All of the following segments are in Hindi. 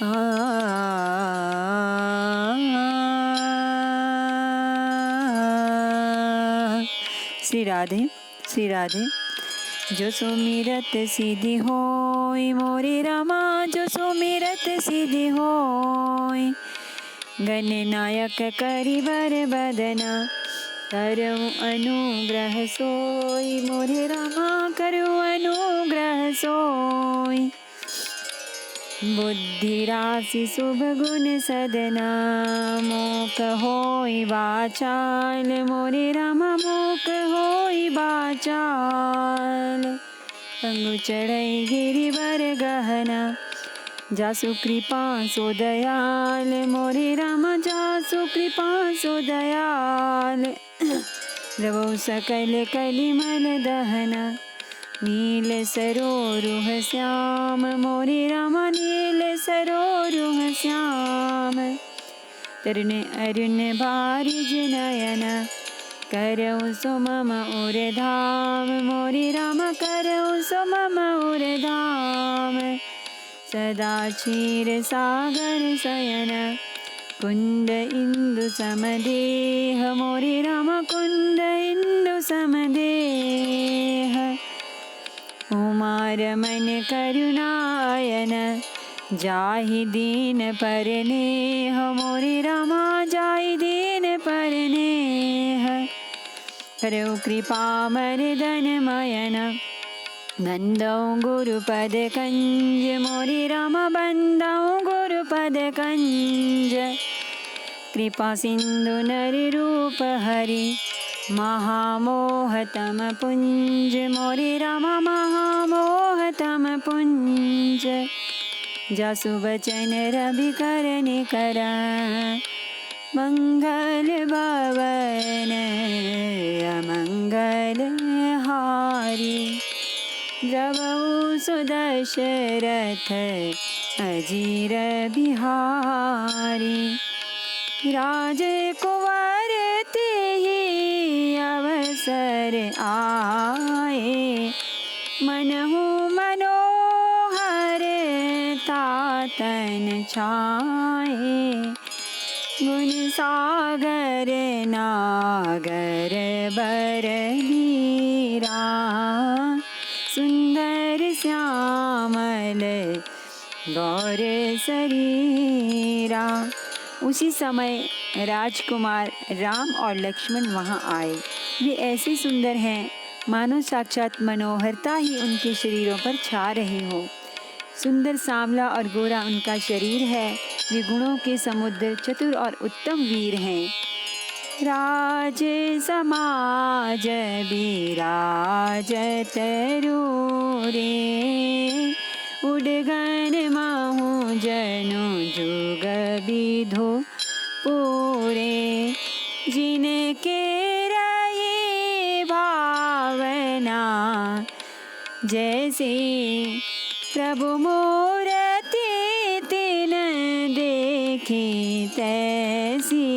श्री राधे श्री राधे। जो सुमिरत सिद्धि होय मोरे रामा, जो सुमिरत सिद्धि होय। गणनायक करिवर बदना, करऊँ अनुग्रह सोय मोरे रामा, करऊँ अनुग्रह सोय। बुद्धि राशि शुभ गुण सदना, मोक होय वाचाल मोरे रामा, मोक होय वाचाल। पंगु चढ़ई गिरिवर गहना, जासु कृपा सो दयाल मोरे रामा, जासु कृपा सो दयाल। द्रवौ सकल कलिमल दहना, नील सरोरुह श्याम मोरे रामा, नील सरोरुह श्याम। तरुण अरुण बारिज नयन, करऊँ सो मम उर धाम मोरे रामा, करऊँ सो मम उर धाम। सदा क्षीर सागर शयन, कुंद इंदु समदेह मोरे रामा, कुंद इंदु समदेह। उमा रमन करुणायन, जाहि दीन परनेह मोरे रामा, जाहि दीन परनेह। करऊ कृपा मर्दन मयन, बंदौ गुरुपद कंज मोरे रामा, बंदौ गुरुपद कंज। कृपा सिंधु नर रूप हरि, महामोहतम पुंज मोरे रामा, महामोहतम पुंज। जासु वचन रवि करने करा, मंगल भवन अमंगल हारी। द्रवौ सुदशरथ अजीर बिहारी, राजकुंवर तेहि अवसर आए। मनहु मनोहर तातन छाए, गुण सागर नागर बर वीरा। सुंदर श्यामल गौर शरीरा। उसी समय राजकुमार राम और लक्ष्मण वहां आए। वे ऐसे सुंदर हैं मानो साक्षात मनोहरता ही उनके शरीरों पर छा रही हो। सुंदर सांवला और गोरा उनका शरीर है। वे गुणों के समुद्र, चतुर और उत्तम वीर हैं। राज समाज विराजत रूरे, उडगन माहु जनु जुग विधु पूरे। जिनके रही भावना, जैसे प्रभु मूरति तिन देखी तैसी।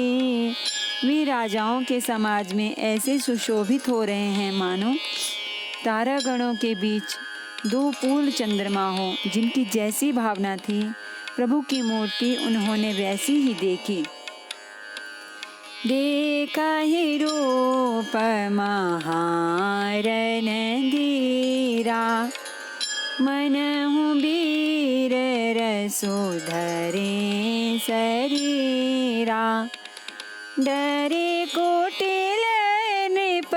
वे राजाओं के समाज में ऐसे सुशोभित हो रहे हैं मानो तारागणों के बीच दो पूर्ण चंद्रमा हो। जिनकी जैसी भावना थी, प्रभु की मूर्ति उन्होंने वैसी ही देखी। देखहि रूप महारन धीरा, मनहु वीर रसोधरे शरीरा। डरे कुटिल नृप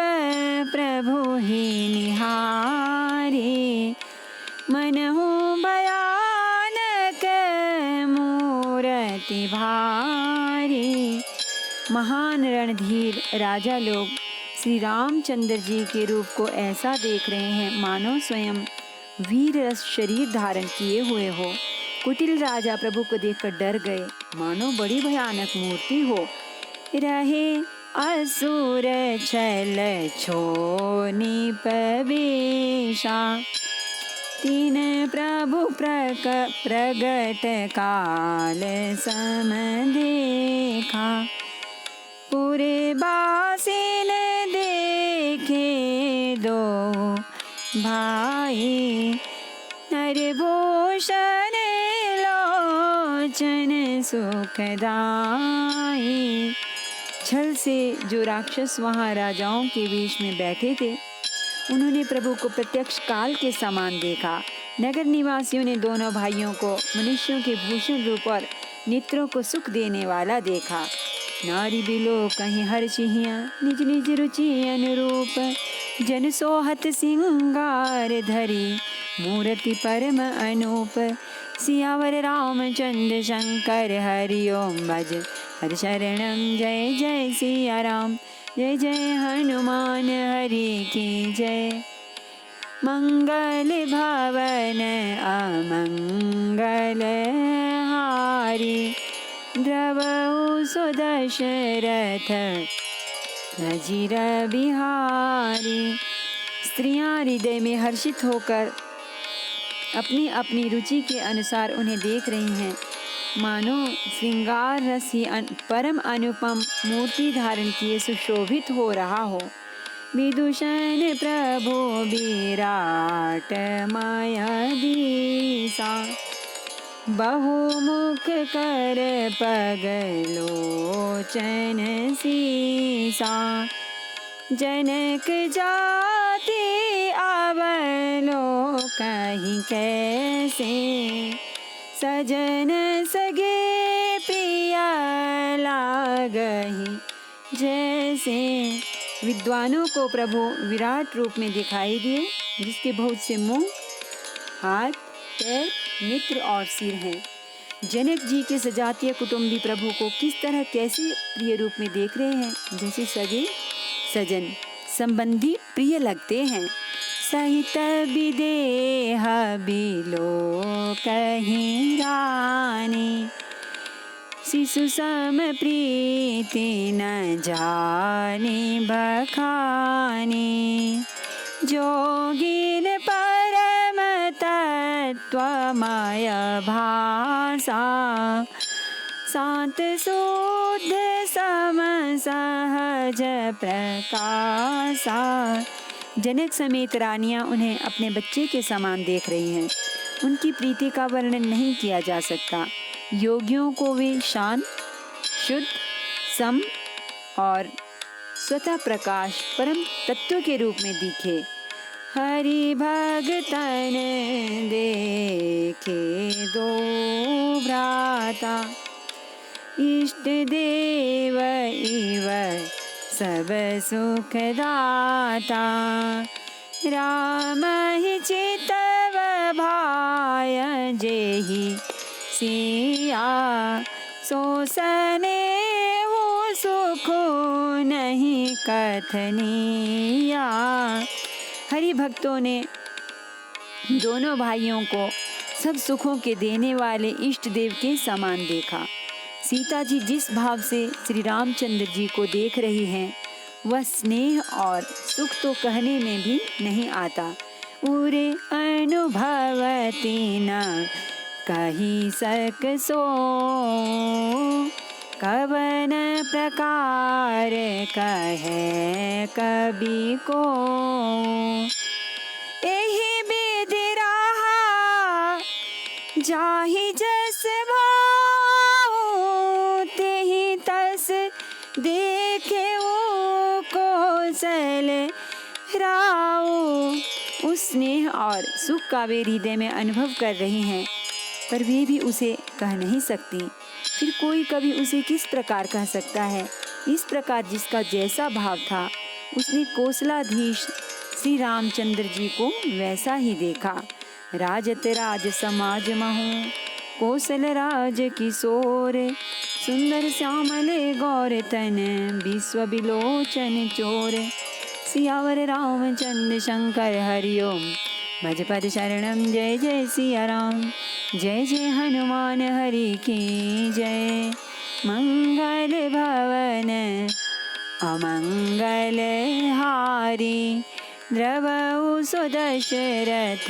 प्रभु ही निहारे, मनहु भयानक मूरति भारी। महान रणधीर राजा लोग श्री रामचंद्र जी के रूप को ऐसा देख रहे हैं मानो स्वयं वीर रस शरीर धारण किए हुए हो। कुटिल राजा प्रभु को देखकर डर गए, मानो बड़ी भयानक मूर्ति हो। रहे असुर छल छो निपवेशा, तीन प्रभु प्रगट काल सम देखा। पूरे बासिन देखे दो भाई, नरभूषण लो लोचन सुखदाई। छल से जो राक्षस वहाँ राजाओं के बीच में बैठे थे, उन्होंने प्रभु को प्रत्यक्ष काल के समान देखा। नगर निवासियों ने दोनों भाइयों को मनुष्यों के भूषण रूप और नेत्रों को सुख देने वाला देखा। नारी बिलो कहीं हर चिहिया निज निज रुचि अनुरूप, जन सोहत सिंगार धरी मूर्ति परम अनूप। सियावर रामचंद्र शंकर हरि ओम भज हर शरणम। जय जय सिया राम, जय जय हनुमान हरि की जय। मंगल भवन अमंगल हारी, द्रवहु सुदशरथ अजिर बिहारी। स्त्रियां हृदय में हर्षित होकर अपनी अपनी रुचि के अनुसार उन्हें देख रही हैं, मानो श्रृंगार रस ही परम अनुपम मूर्ति धारण किए सुशोभित हो रहा हो। विदूषण प्रभु विराट माया दीसा, बहुमुख कर पगलोचन सीसा। जनक जाति अवलोकहि कैसे, सजन सगे प्रिय लागहि जैसे। विद्वानों को प्रभु विराट रूप में दिखाई दिए, जिसके बहुत से मुंह, हाथ, पैर, नेत्र और सिर हैं। जनक जी के सजातीय कुटुंबी प्रभु को किस तरह कैसे प्रिय रूप में देख रहे हैं, जैसे सगे सजन संबंधी प्रिय लगते हैं। सहित विदेह बिलो कहीं रानी, शिशु सम प्रीति न जानी बखानी। जोगिन परम तत्वमय भाषा, शांत शुद्ध सम सहज प्रकाशा। जनक समेत रानियां उन्हें अपने बच्चे के समान देख रही हैं। उनकी प्रीति का वर्णन नहीं किया जा सकता। योगियों को वे शांत, शुद्ध, सम और स्वतः प्रकाश परम तत्व के रूप में दिखे। हरि भगतन देखे दो भ्राता, इष्ट देव इव सब सुखदाता। राम ही चितव भाय जेहि सिया, सो सनेहु सुख नहीं कथनिया। हरि भक्तों ने दोनों भाइयों को सब सुखों के देने वाले इष्ट देव के समान देखा। सीता जी जिस भाव से श्री रामचंद्र जी को देख रही हैं, वह स्नेह और सुख तो कहने में भी नहीं आता। उरे अनुभवती न कही सक सो, कवन प्रकार कहे कवि को। एहि विधि रहा जाहि जस भाव, तेहि तस देखे वो कौशल राव। उस स्नेह और सुख का वे हृदय में अनुभव कर रही हैं, पर वे भी उसे कह नहीं सकती। फिर कोई कभी उसे किस प्रकार कह सकता है। इस प्रकार जिसका जैसा भाव था, उसने कौशलाधीश श्री रामचंद्र जी को वैसा ही देखा। राजत राज समाज महु कौशल राज किशोर, सुंदर श्यामले गौर तन विश्व विलोचन चोर। सियावर रामचंद्र शंकर हरि ओम भज पद शरणम। जय जय सिया राम, जय जय हनुमान हरि की जय। मंगल भवन अमंगल हारी, द्रवहु सुदशरथ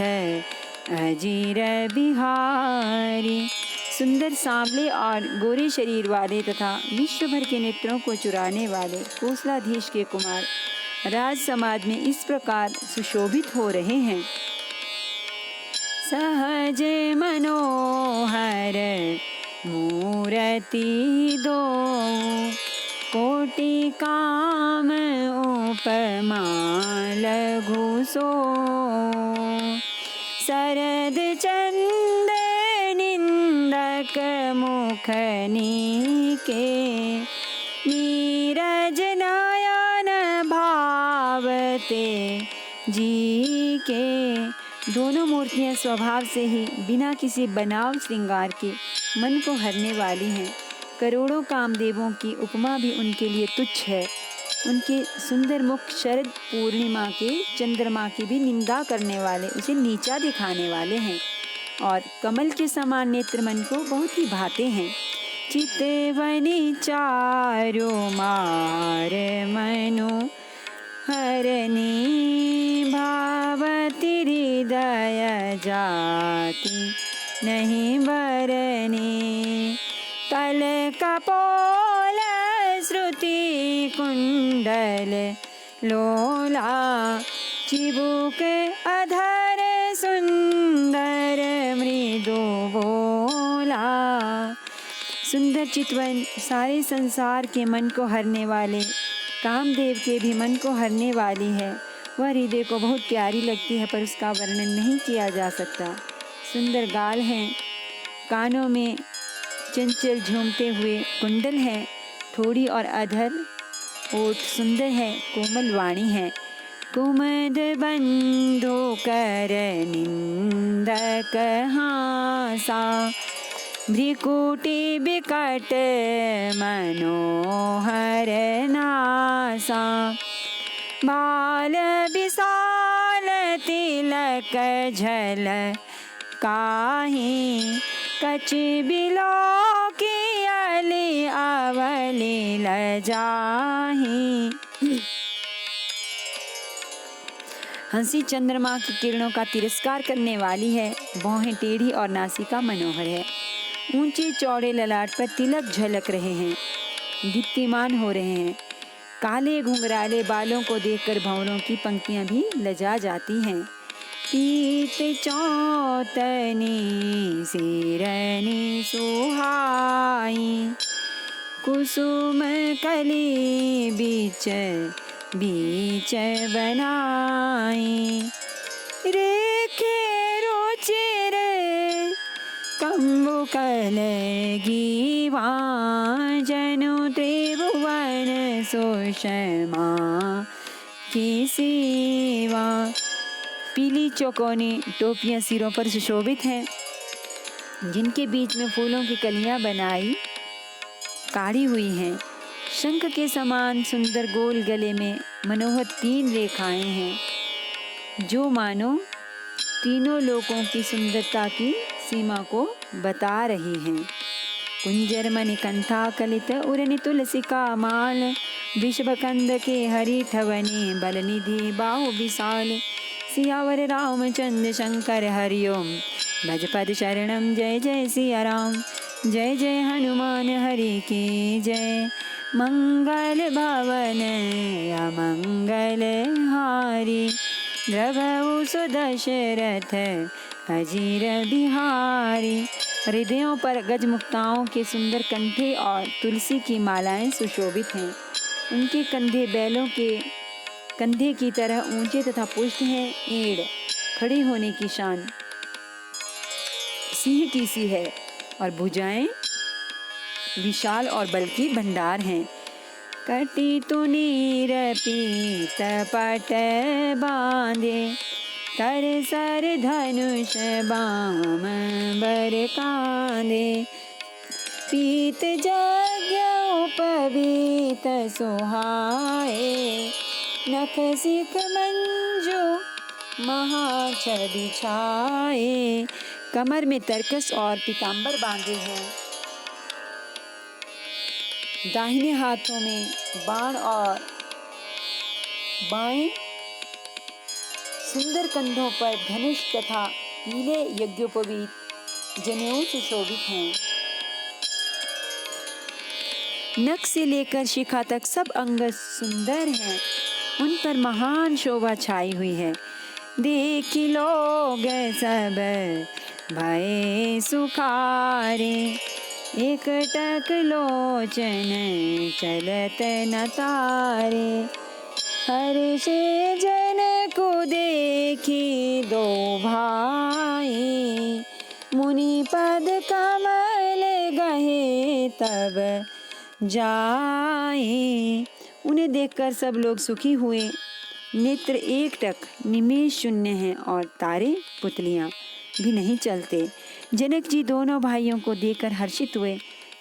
अजीर बिहारी। सुंदर सांवले और गोरे शरीर वाले तथा विश्व भर के नेत्रों को चुराने वाले कौशलाधीश के कुमार राज समाज में इस प्रकार सुशोभित हो रहे हैं। सहज मनोहर मूर्ति दो, कोटि काम उपमा लघु सो। शरद चंद निंदक मुख नीके, नीरज नयन भावते जी के। दोनों मूर्तियां स्वभाव से ही बिना किसी बनाव श्रृंगार के मन को हरने वाली हैं। करोड़ों कामदेवों की उपमा भी उनके लिए तुच्छ है। उनके सुंदर मुख शरद पूर्णिमा के चंद्रमा की भी निंदा करने वाले, उसे नीचा दिखाने वाले हैं। और कमल के समान नेत्र मन को बहुत ही भाते हैं। चितवनी चारु मार मनु हरनी, भावति हृदय जाति नहीं बरनी। कल कपोल श्रुति कुंडल लोला, चिबुक अधर सुंदर मृदु बोला। सुंदर चितवन सारे संसार के मन को हरने वाले कामदेव के भी मन को हरने वाली है। वह हृदय को बहुत प्यारी लगती है, पर उसका वर्णन नहीं किया जा सकता। सुंदर गाल हैं, कानों में चंचल झूमते हुए कुंडल हैं, थोड़ी और अधर, ओठ सुंदर है, कोमल वाणी है। कुमद बंधु कर निंदक हासा, भ्रिकुटी बिकट मनोहर नासा। बाल विशाल तिलक झल काहि, कच बिलो की अली अवली लजाहि। हंसी चंद्रमा की किरणों का तिरस्कार करने वाली है। भौहें टेढ़ी और नासिका मनोहर है। ऊंचे चौड़े ललाट पर तिलक झलक रहे हैं, दीप्तिमान हो रहे हैं। काले घुंघराले बालों को देखकर भंवरों की पंक्तियां भी लजा जाती हैं। पीत चौतनी सिरनी सुहाई, कुसुम कली बीच बीच बनाई। रेखे रुचिर कंबु कलगीवा, जनु त्रिभुवन सुषमा की सेवा। पीली चौकोनी टोपियां सिरों पर सुशोभित हैं, जिनके बीच में फूलों की कलियां बनाई काढ़ी हुई हैं। शंख के समान सुंदर गोल गले में मनोहर 3 रेखाएं हैं, जो मानो तीनों लोकों की सुंदरता की सीमा को बता रही हैं। कुंजर मणिकंठा कलित उरनि तुलसिका माल, विषभकंद के हरि ठवनी बलनिधि बाहु विशाल। सियावर रामचंद्र शंकर हरिओम, भजपद शरणम जय जय सिया राम। जय जय हनुमान हरि की जय, मंगल भवन अमंगल हारी। द्रवहु सुदशरथ अजीर बिहारी। हृदयों पर गजमुक्ताओं के सुंदर कंठे और तुलसी की मालाएं सुशोभित हैं। उनके कंधे बैलों के कंधे की तरह ऊंचे तथा पुष्ट हैं। एड़ खड़ी होने की शान सिंह की सी है और भुजाएं विशाल और बल की भंडार हैं। कटी तुनीर पीत पट बांधे, कर सर धनुष बाम बर कांधे। पीत यज्ञ उपवीत सुहाए, नख सिख मंजू महाछवि छाए। कमर में तरकस और पीतांबर बांधे हैं। दाहिने हाथों में बाण और बाएं सुंदर कंधों पर धनुष तथा पीले यज्ञोपवीत जनेऊ सुशोभित हैं। नख से लेकर शिखा तक सब अंग सुंदर हैं। उन पर महान शोभा छाई हुई है। देखी लोग सब भये सुखारे, एकटक लोचन चलत न तारे। हर्षे जन को देखी दो भाई, मुनि पद कमल गहे तब जाए। उन्हें देखकर सब लोग सुखी हुए। नेत्र एकटक निमेष शून्य हैं और तारे पुतलियां भी नहीं चलते। जनक जी दोनों भाइयों को देखकर हर्षित हुए।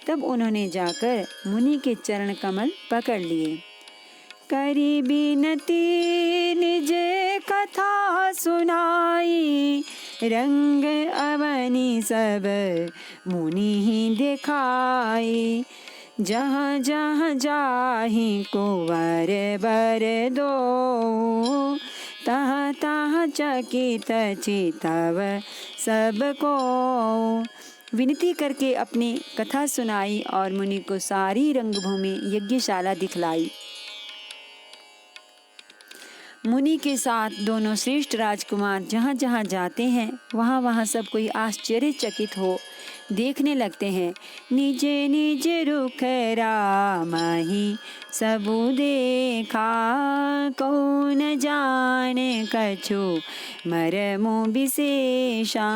तब उन्होंने जाकर मुनि के चरण कमल पकड़ लिए। करी बिनती निज कथा सुनाई, रंग अवनी सब मुनि ही दिखाई। जहाँ जहाँ जाहि कुंवर बर दो, तहाँ तहाँ चकित चितव सबको। विनती करके अपनी कथा सुनाई और मुनि को सारी रंगभूमि यज्ञशाला दिखलाई। मुनि के साथ दोनों श्रेष्ठ राजकुमार जहाँ जहाँ जाते हैं वहाँ वहाँ सब कोई आश्चर्यचकित हो देखने लगते हैं। निज निज रुख रामहि सबु देखा, कौन जाने कछु मरमु विशेषा।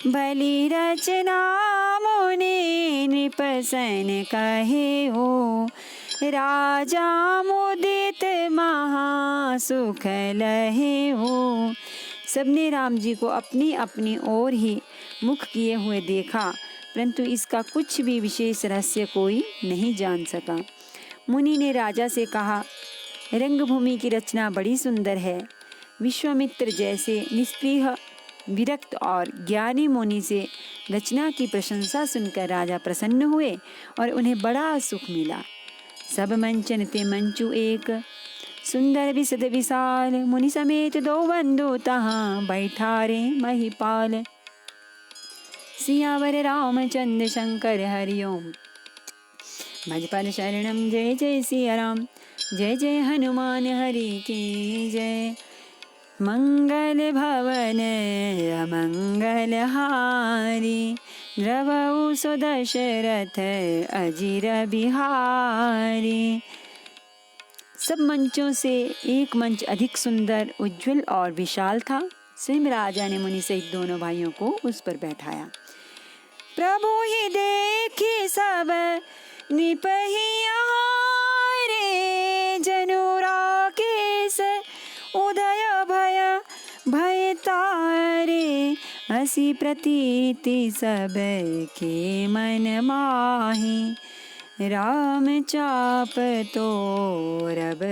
भली रचना मुनि नृपसन कहे हो, राजा मुदित महासुख लहे हो। सबने राम जी को अपनी अपनी ओर ही मुख किए हुए देखा, परंतु इसका कुछ भी विशेष रहस्य कोई नहीं जान सका। मुनि ने राजा से कहा, रंगभूमि की रचना बड़ी सुंदर है। विश्वामित्र जैसे निष्प्रिय विरक्त और ज्ञानी मुनि से रचना की प्रशंसा सुनकर राजा प्रसन्न हुए और उन्हें बड़ा सुख मिला। सब मंचन ते मंचु एक, सुंदर विशद विशाल। मुनि समेत दो बंधु तहाँ बैठारे महिपाल। सियावर रामचंद्र शंकर हरिओम, भजपल शरणम। जय जय सिया राम, जय जय हनुमान हरि की जय। मंगल भवन अमंगल हारी, द्रवउ सो दशरथ अजिर बिहारी। सब मंचों से एक मंच अधिक सुंदर, उज्जवल और विशाल था। स्वयं राजा ने मुनि सहित दोनों भाइयों को उस पर बैठाया। प्रभु ही देखी सब निपहिया रे, जनुरा केस उदय भय भय तारे। हसी प्रतीति सब के मन माही, राम चाप तो रब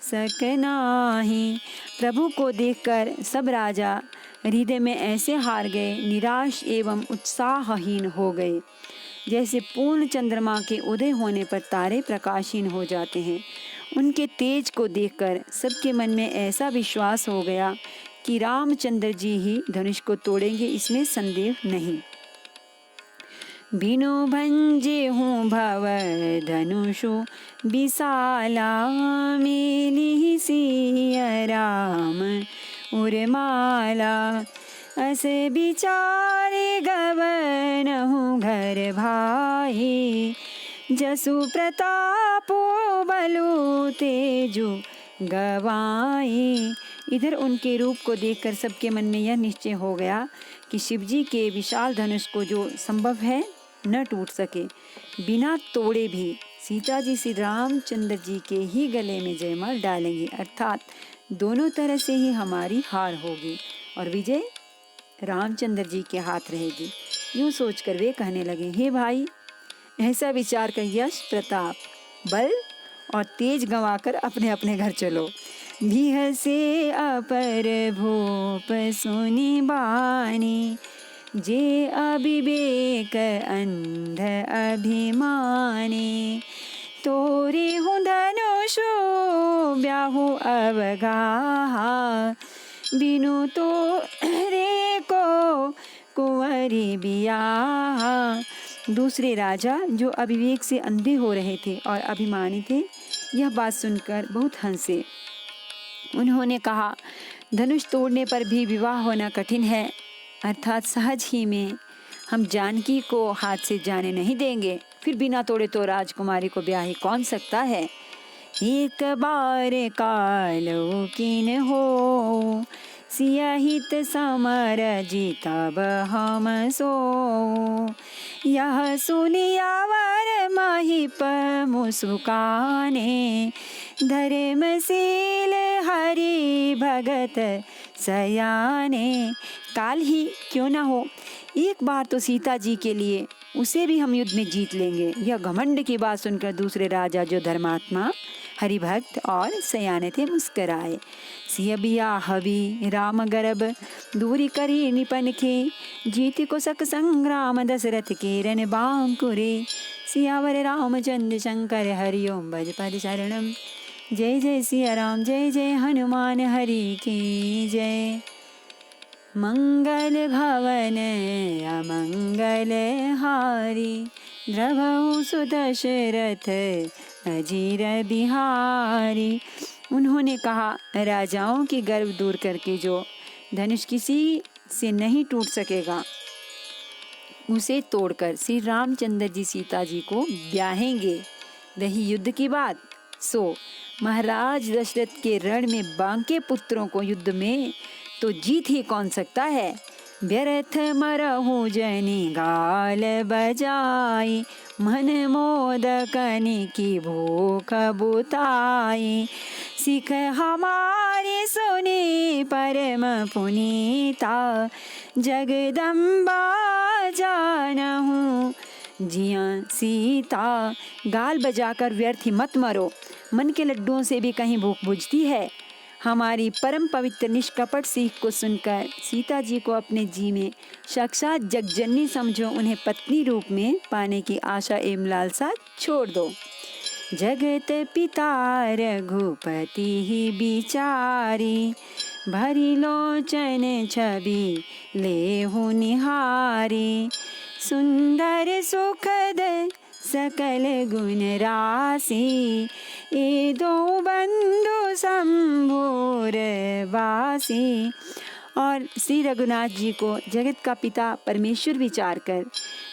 सकनाही। प्रभु को देखकर सब राजा हृदय में ऐसे हार गए, निराश एवं उत्साहहीन हो गए, जैसे पूर्ण चंद्रमा के उदय होने पर तारे प्रकाशहीन हो जाते हैं। उनके तेज को देखकर सबके मन में ऐसा विश्वास हो गया कि रामचंद्र जी ही धनुष को तोड़ेंगे, इसमें संदेह नहीं। बिनु भंजे हूँ भव धनुषु विशाला, मिली सिया राम उर्माला। अस विचारे गवन हूँ घर भाई, जसु प्रताप बलु तेजु गवाई। इधर उनके रूप को देखकर सबके मन में यह निश्चय हो गया कि शिवजी के विशाल धनुष को जो संभव है न टूट सके, बिना तोड़े भी सीता जी श्री रामचंद्र जी के ही गले में जयमाल डालेंगे, अर्थात दोनों तरह से ही हमारी हार होगी और विजय रामचंद्र जी के हाथ रहेगी। यूँ सोचकर वे कहने लगे, हे भाई, ऐसा विचार कर यश प्रताप बल और तेज गंवाकर अपने अपने घर चलो। बिहसे अपर भूप सुनि बानी, जे अविवेक अंध अभिमानी। तोरे हूँ धनुषो ब्याहु अवगाहा, बिनु तो रे को कुंवरी बियाहा। दूसरे राजा जो अविवेक से अंधे हो रहे थे और अभिमानी थे, यह बात सुनकर बहुत हंसे। उन्होंने कहा, धनुष तोड़ने पर भी विवाह होना कठिन है, अर्थात सहज ही में हम जानकी को हाथ से जाने नहीं देंगे। फिर बिना तोड़े तो राजकुमारी को ब्याह ही कौन सकता है। एक बार कालो किन हो, सियाहित समर जीतब हम सो। यह सुनियावर महिप मुस्काने, धर्मशील हरि भगत सयाने। काल ही क्यों ना हो, एक बार तो सीता जी के लिए, उसे भी हम युद्ध में जीत लेंगे। यह घमंड की बात सुनकर दूसरे राजा जो धर्मात्मा हरिभक्त और सयाने थे मुस्कराए। सिय बिया हवि राम गर्भ, दूरी करी निपन खे। जीत को सक संग्राम दशरथ के रन बांकुरे। सियावर रामचंद्र शंकर हरिओम भज पद शरणम। जय जय सिया राम, जय जय हनुमान हरि की जय। मंगल भवन अमंगल हारी, द्रवहु सुदशरथ अजीर बिहारी। उन्होंने कहा, राजाओं की गर्व दूर करके जो धनुष किसी से नहीं टूट सकेगा, उसे तोड़कर श्री रामचंद्र जी सीता जी को ब्याहेंगे। रही युद्ध की बात, सो महाराज दशरथ के रण में बांके पुत्रों को युद्ध में तो जीत ही कौन सकता है। व्यर्थ मरहु जनि गाल बजाई, मन मोदकनि की भूख बुताई। सिख हमारी सुनी परम पुनीता, जगदम्बा जानहु जिया सीता। गाल बजाकर व्यर्थ ही मत मरो, मन के लड्डुओं से भी कहीं भूख बुझती है। हमारी परम पवित्र निष्कपट सीख को सुनकर सीता जी को अपने जी में साक्षात जगजननी समझो। उन्हें पत्नी रूप में पाने की आशा एवं लालसा छोड़ दो। जगत पिता रघुपति ही बिचारी, भरी लोचन छवि लेहु निहारी। सुंदर सुखद सकल गुण राशि, ए दो बंधु संभोर वासी। और श्री रघुनाथ जी को जगत का पिता परमेश्वर विचार कर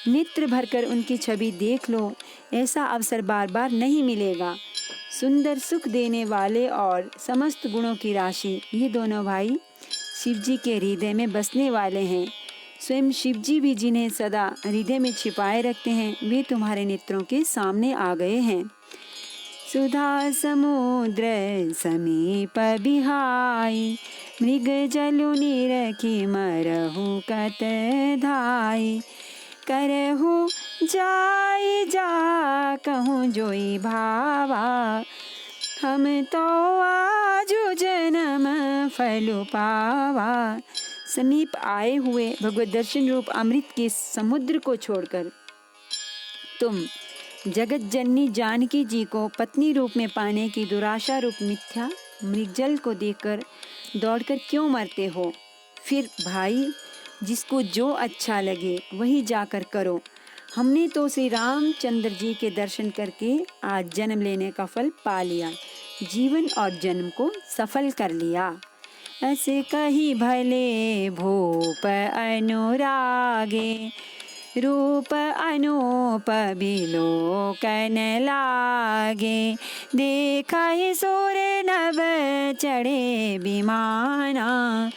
नेत्र भरकर उनकी छवि देख लो। ऐसा अवसर बार बार नहीं मिलेगा। सुंदर सुख देने वाले और समस्त गुणों की राशि, ये दोनों भाई शिव जी के हृदय में बसने वाले हैं। स्वयं शिव जी भी जिन्हें सदा हृदय में छिपाए रखते हैं, वे तुम्हारे नेत्रों के सामने आ गए हैं। सुधा समुद्र समीप बिहाई, मृग जलु निरखी मरहु कत धाई। करहु जाई जा कहूँ जोई भावा, हम तो आजु जन्म फलु पावा। समीप आए हुए भगवत दर्शन रूप अमृत के समुद्र को छोड़कर तुम जगत जननी जानकी जी को पत्नी रूप में पाने की दुराशा रूप मिथ्या मृगजल को देखकर दौड़कर क्यों मरते हो। फिर भाई, जिसको जो अच्छा लगे वही जाकर करो। हमने तो श्री रामचंद्र जी के दर्शन करके आज जन्म लेने का फल पा लिया, जीवन और जन्म को सफल कर लिया। ऐसे कही भले भूप अनुरागे, रूप अनूप बिलोकन लागे। देखा ही सूर नभ चढ़े विमाना,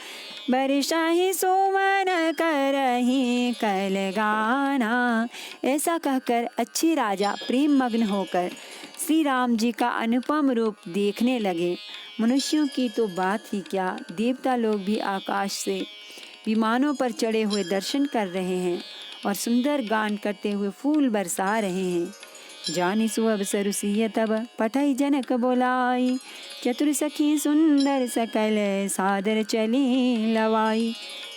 बरसा ही सुमन करही कल गाना। ऐसा कहकर अच्छे राजा प्रेम मग्न होकर श्री राम जी का अनुपम रूप देखने लगे। मनुष्यों की तो बात ही क्या, देवता लोग भी आकाश से विमानों पर चढ़े हुए दर्शन कर रहे हैं और सुंदर गान करते हुए फूल बरसा रहे हैं। जानी सुअवसरु सिय तब पठई जनक बोलाई, चतुर सखी सुंदर सकल सादर चली लवाई।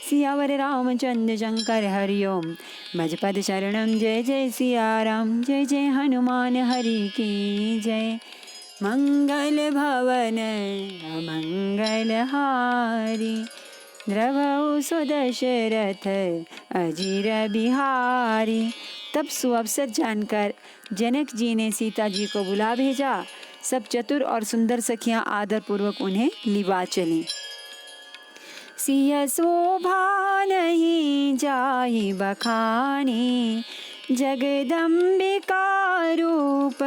सियावर रामचंद्र शंकर हरिओम भजपद शरणम। जय जय सिया राम, जय जय हनुमान हरि की जय। मंगल भवन अमंगल हारी, द्रवहु सुदशरथ अजीर बिहारी। तब सुअवसर जानकर जनक जी ने सीता जी को बुला भेजा। सब चतुर और सुंदर सखियां आदर पूर्वक उन्हें लिवा चली। सिय शोभा नहीं जाहि बखाने, जगदम्बिका रूप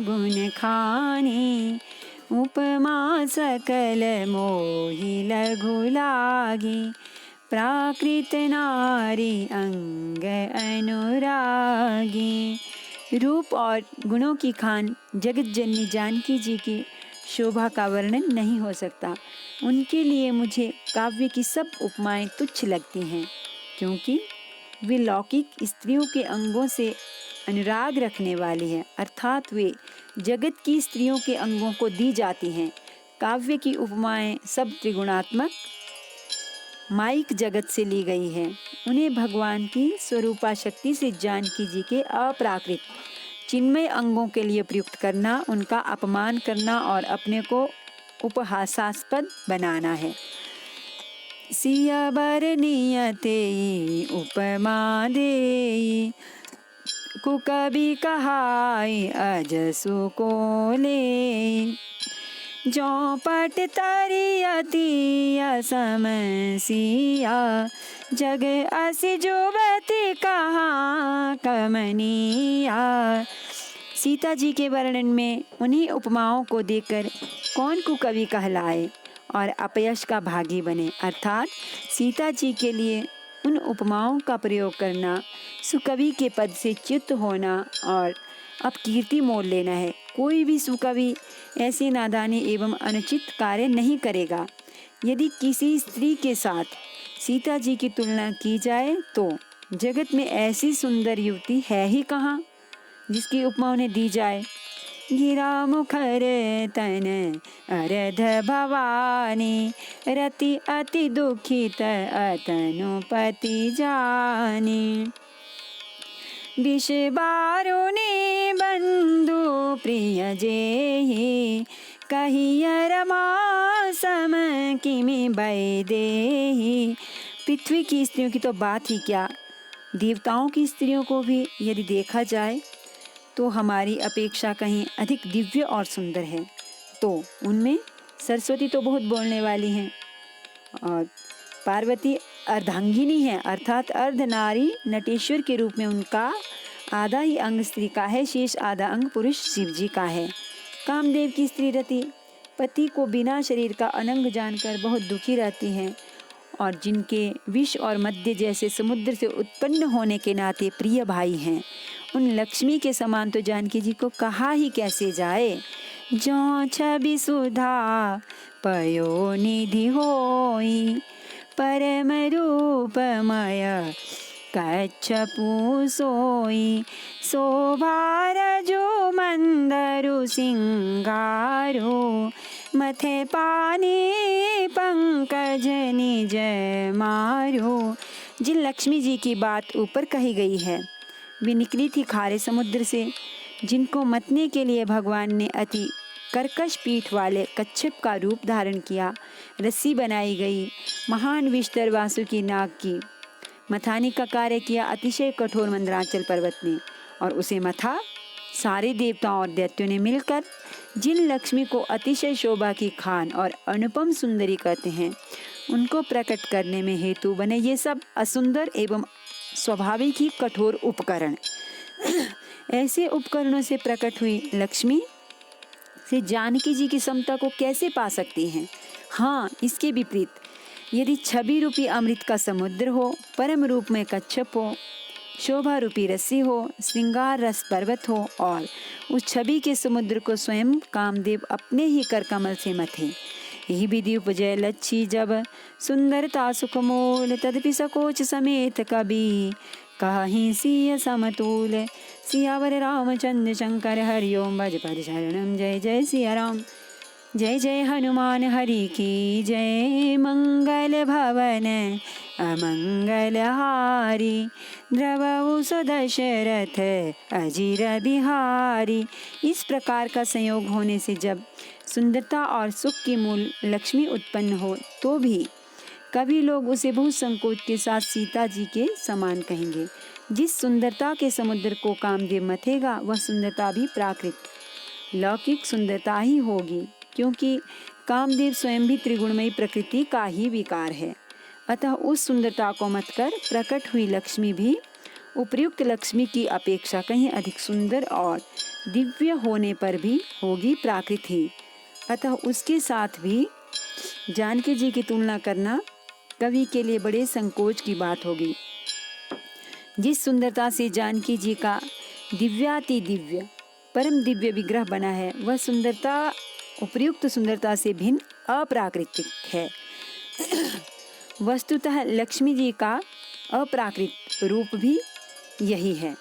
गुण खाने। उपमा सकल मोहि लघु लागी, प्राकृत नारी अंग अनुरागी। रूप और गुणों की खान जगत जननी जानकी जी की शोभा का वर्णन नहीं हो सकता। उनके लिए मुझे काव्य की सब उपमाएं तुच्छ लगती हैं, क्योंकि वे लौकिक स्त्रियों के अंगों से अनुराग रखने वाली हैं, अर्थात वे जगत की स्त्रियों के अंगों को दी जाती हैं। काव्य की उपमाएं सब त्रिगुणात्मक माइक जगत से ली गई हैं। उन्हें भगवान की स्वरूपा शक्ति से जानकी जी के अप्राकृत चिन्मय अंगों के लिए प्रयुक्त करना, उनका अपमान करना और अपने को उपहासास्पद बनाना है। सिय बरनियते उपमा देई, कुकवि कहाई अजसु को ले। जो पट तरियति असम सिया, जग असि जुबति कहाँ कमनिया। सीता जी के वर्णन में उन्हीं उपमाओं को देकर कौन कुकवि कहलाए और अपयश का भागी बने, अर्थात सीता जी के लिए उन उपमाओं का प्रयोग करना सुकवि के पद से च्युत होना और अब कीर्ति मोल लेना है। कोई भी सुकवि ऐसी नादानी एवं अनुचित कार्य नहीं करेगा। यदि किसी स्त्री के साथ सीता जी की तुलना की जाए तो जगत में ऐसी सुंदर युवती है ही कहाँ जिसकी उपमा उन्हें दी जाए। गिरा मुखर तन अरध भवानी, रति अति दुखित अतनुपति जानी। विष बारुनी बंधु प्रिय जेहि, कहिय रमा सम किमि वैदेही। पृथ्वी की स्त्रियों की तो बात ही क्या, देवताओं की स्त्रियों को भी यदि देखा जाए तो हमारी अपेक्षा कहीं अधिक दिव्य और सुंदर है। तो उनमें सरस्वती तो बहुत बोलने वाली हैं और पार्वती अर्धांगिनी है, अर्थात अर्धनारी नटेश्वर के रूप में उनका आधा ही अंग स्त्री का है, शेष आधा अंग पुरुष शिव जी का है। कामदेव की स्त्री रति पति को बिना शरीर का अनंग जानकर बहुत दुखी रहती हैं और जिनके विष और मद्य जैसे समुद्र से उत्पन्न होने के नाते प्रिय भाई हैं। उन लक्ष्मी के समान तो जानकी जी को कहा ही कैसे जाए। जो छवि सुधा पयो निधि होई, परम रूपमय कच्छपु सोई। शोभार जो मंदरु सिंगारो, मथे पानी पंकज निज मारो। जिन लक्ष्मी जी की बात ऊपर कही गई है वे निकली थी खारे समुद्र से, जिनको मतने के लिए भगवान ने अति कर्कश पीठ वाले कच्छप का रूप धारण किया। रस्सी बनाई गई, महान विस्तर वासुकी नाग की मथानी का कार्य किया अतिशय कठोर मंदराचल पर्वत ने, और उसे मथा सारे देवताओं और दैत्यों ने मिलकर। जिन लक्ष्मी को अतिशय शोभा की खान और अनुपम सुंदरी कहते हैं, उनको प्रकट करने में हेतु बने ये सब असुंदर एवं स्वाभाविक ही कठोर उपकरण। ऐसे उपकरणों से प्रकट हुई लक्ष्मी से जानकी जी की समता को कैसे पा सकती हैं। हाँ, इसके विपरीत यदि छवि रूपी अमृत का समुद्र हो, परम रूप में कच्छप हो, शोभा रूपी रस्सी हो, श्रृंगार रस पर्वत हो और उस छवि के समुद्र को स्वयं कामदेव अपने ही कर कमल से मथे। यही विधि उपजय लच्छी जब सुंदरता सुखमूल, तदपि सकोच समेत कवि कहीं सिय समतूल। सियावर रामचंद्र शंकर हरिओम, भज पद शरणम। जय जय सिया राम, जय जय हनुमान हरि की जय। मंगल भवन अमंगल हारी, द्रवहु सुदशरथ अजिर बिहारी। इस प्रकार का संयोग होने से जब सुंदरता और सुख की मूल लक्ष्मी उत्पन्न हो तो भी कभी लोग उसे बहुत संकोच के साथ सीता जी के समान कहेंगे। जिस सुंदरता के समुद्र को कामदेव मथेगा वह सुंदरता भी प्राकृत लौकिक सुंदरता ही होगी, क्योंकि कामदेव स्वयं भी त्रिगुणमयी प्रकृति का ही विकार है। अतः उस सुंदरता को मत कर प्रकट हुई लक्ष्मी भी उपयुक्त लक्ष्मी की अपेक्षा कहीं अधिक सुंदर और दिव्य होने पर भी होगी प्राकृत ही। अतः उसके साथ भी जानकी जी की तुलना करना कवि के लिए बड़े संकोच की बात होगी। जिस सुंदरता से जानकी जी का दिव्याति दिव्य परम दिव्य विग्रह बना है, वह सुंदरता उपयुक्त सुंदरता से भिन्न अप्राकृतिक है। वस्तुतः लक्ष्मी जी का अप्राकृत रूप भी यही है।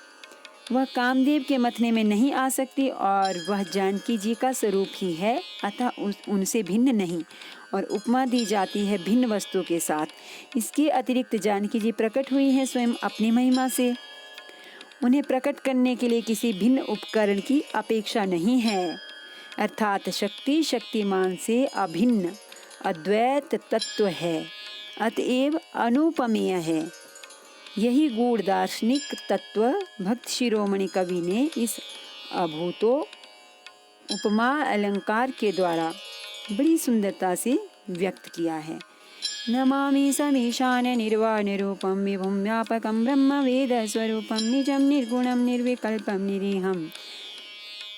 वह कामदेव के मथने में नहीं आ सकती और वह जानकी जी का स्वरूप ही है, अतः उनसे भिन्न नहीं। और उपमा दी जाती है भिन्न वस्तुओं के साथ। इसके अतिरिक्त जानकी जी प्रकट हुई हैं स्वयं अपनी महिमा से। उन्हें प्रकट करने के लिए किसी भिन्न उपकरण की अपेक्षा नहीं है, अर्थात शक्ति शक्तिमान से अभिन्न अद्वैत तत्व है, अतएव अनुपमेय है। यही गूढ़ दार्शनिक तत्व भक्त शिरोमणि कवि ने इस अभूतो उपमा अलंकार के द्वारा बड़ी सुंदरता से व्यक्त किया है। नमामि समीशान निर्वाण रूपम विभुम व्यापकम ब्रह्म वेद स्वरूपम निजम निर्गुणम निर्विकल्पम निरीहम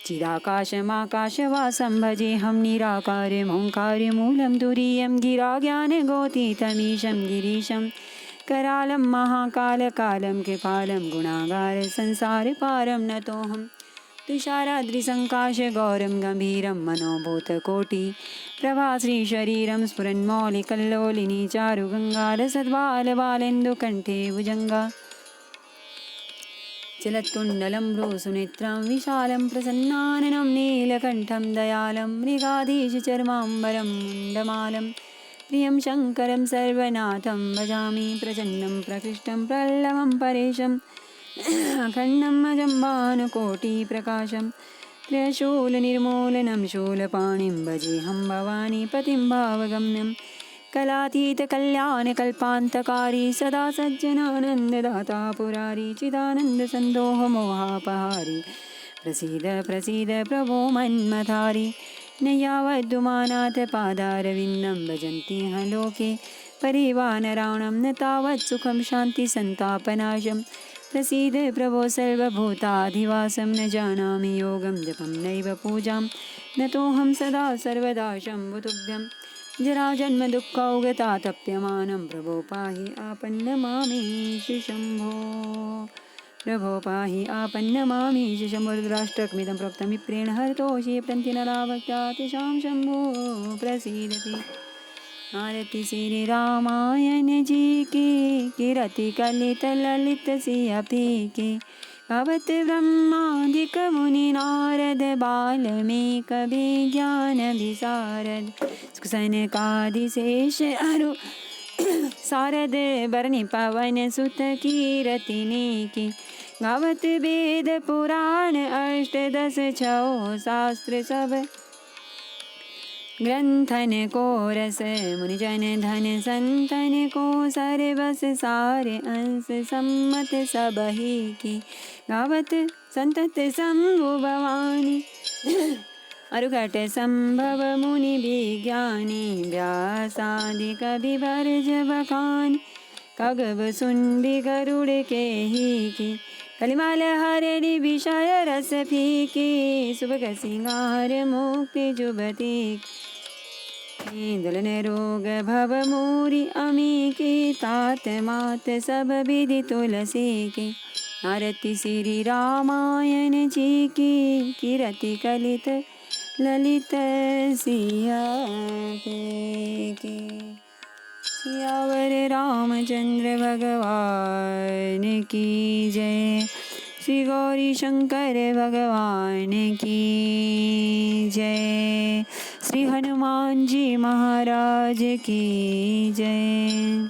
चिदाकाशमाकाशवासं भजेऽहं निराकारमोङ्कारमूलं तुरीयं गिरा ज्ञानगोतीतमीशं गिरीशं करालं महाकालकालं कृपालं गुणागार संसारपारं नतोऽहं तुषाराद्रिसङ्काशगौरं गम्भीरं मनोभूतकोटि प्रभाश्रीशरीरं स्फुरन्मौलिकल्लोलिनी चारुगङ्गारसद्बालबालेन्दुकण्ठे भुजङ्गा चलत्कुण्डलं भ्रूसुनेत्रं विशालं प्रसन्नाननं नीलकण्ठं दयालं मृगाधीशचर्माम्बरं मुण्डमालं प्रियं शङ्करं सर्वनाथं भजामि प्रचण्डं प्रकृष्टं प्रल्लवं परेशम् अखण्डं अजम्बानुकोटिप्रकाशं त्र्यशूलनिर्मूलनं शूलपाणिं भजेऽहं भवानीपतिं भावगम्यं कलातीतकल्याणकल्पान्तकारी सदा सज्जनानन्ददाता पुरारी चिदानन्दसन्दोहमोहापहारी प्रसीद प्रसीद प्रभो मन्मथारी न यावद्दुमानाथ पादारविन्दं भजन्ति ह लोके परिवानराणं न तावत् सुखं शान्तिसन्तापनाशं प्रसीद प्रभो सर्वभूताधिवासं न जानामि योगं जपं नैव पूजां नतोऽहं सदा सर्वदा शम्भुतुभ्यं जराजन्मदुःखौगता तप्यमानं प्रभो पाहि आपन्नमामीश शम्भो प्रभो पाहि आपन्नमामीश शम्भो रुद्राष्टकमिदं प्रोक्तं विप्रेण हरतोषे प्रन्तिनराभक्त्या तेषां शम्भो प्रसीदति। आरती श्री रामायण जी की कीरति कलित ललित सियपी की भवत ब्रह्मादिक मुनि नारद बाल्मीक विज्ञान विशारद सनकादिशेष अरु शारद बरनि पवन सुत कीरतिनी की गावत वेद पुराण अष्टदश छौ शास्त्र सब ग्रंथन को रस मुनिजन धन संतन को सर्वस सार अंश सम्मत सबही की गावत संतत शंभु भवानी अरुघट संभव मुनि विज्ञानी व्यासादि कवि भरज बखान कगव सुंडी गरुड़ के ही की कलिमाल हरणी विषय रस फीकी सुबह सिंगार मुक्ति जुबती दलन रोग भव मूरी अमी की तात मात सब विधि तुलसी की आरती श्री रामायण जी की कीरति कलित ललित सियापे की सियावर रामचंद्र भगवान की जय। श्री गौरी शंकर भगवान की जय। श्री हनुमान जी महाराज की जय।